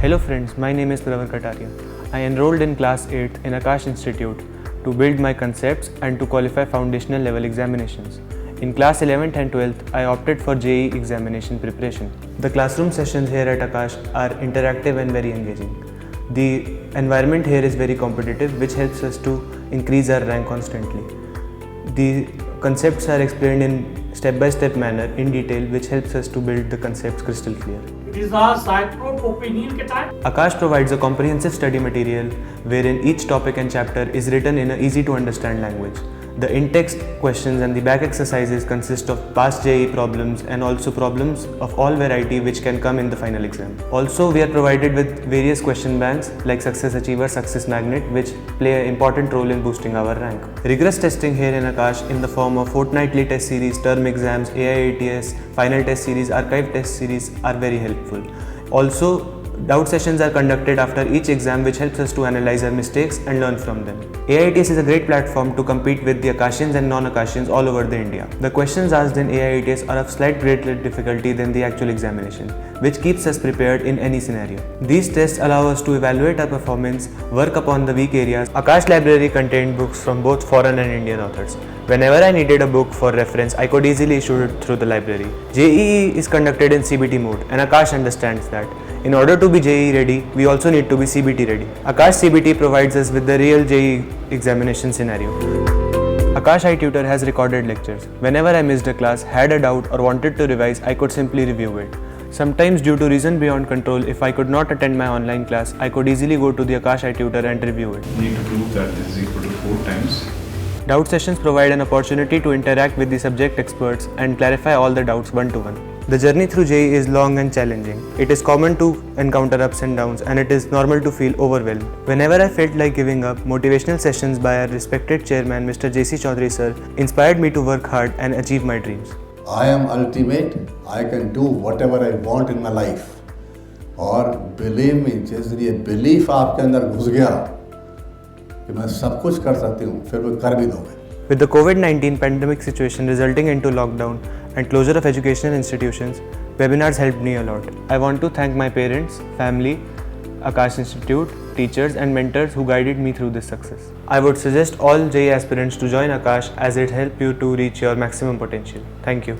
Hello friends, my name is Pravar Kataria. I enrolled in class 8 in Akash Institute to build my concepts and to qualify foundational level examinations. In class 11th and 12th, I opted for JEE examination preparation. The classroom sessions here at Akash are interactive and very engaging. The environment here is very competitive, which helps us to increase our rank constantly. The concepts are explained in step-by-step manner in detail, which helps us to build the concepts crystal clear. It is our side-proof opinion ke time. Akash provides a comprehensive study material wherein each topic and chapter is written in an easy-to-understand language. The in-text questions and the back exercises consist of past JEE problems and also problems of all variety which can come in the final exam. Also, we are provided with various question banks like Success Achiever, Success Magnet, which play an important role in boosting our rank. Rigorous testing here in Akash in the form of fortnightly test series, term exams, AIATS, final test series, archive test series are very helpful. Also, doubt sessions are conducted after each exam, which helps us to analyze our mistakes and learn from them. AIATS is a great platform to compete with the Akashians and non-Akashians all over the India. The questions asked in AIATS are of slight greater difficulty than the actual examination, which keeps us prepared in any scenario. These tests allow us to evaluate our performance, work upon the weak areas. Akash library contained books from both foreign and Indian authors. Whenever I needed a book for reference, I could easily issue it through the library. JEE is conducted in CBT mode, and Akash understands that. In order to be JEE ready, we also need to be CBT ready. Akash CBT provides us with the real JEE examination scenario. Akash iTutor has recorded lectures. Whenever I missed a class, had a doubt or wanted to revise, I could simply review it. Sometimes due to reason beyond control, if I could not attend my online class, I could easily go to the Akash iTutor and review it. You need to prove that this is equal to 4 times. Doubt sessions provide an opportunity to interact with the subject experts and clarify all the doubts one-to-one. The journey through JEE is long and challenging. It is common to encounter ups and downs, and it is normal to feel overwhelmed. Whenever I felt like giving up, motivational sessions by our respected chairman Mr. J.C. Chaudhary sir inspired me to work hard and achieve my dreams. I am ultimate. I can do whatever I want in my life. और believe me, जैसे ये belief आपके अंदर घुस गया कि मैं सब कुछ कर सकती हूँ, फिर वो कर भी दोगे. With the COVID-19 pandemic situation resulting into lockdown and closure of educational institutions, webinars helped me a lot. I want to thank my parents, family, Akash Institute, teachers and mentors who guided me through this success. I would suggest all JEE aspirants to join Akash as it helps you to reach your maximum potential. Thank you.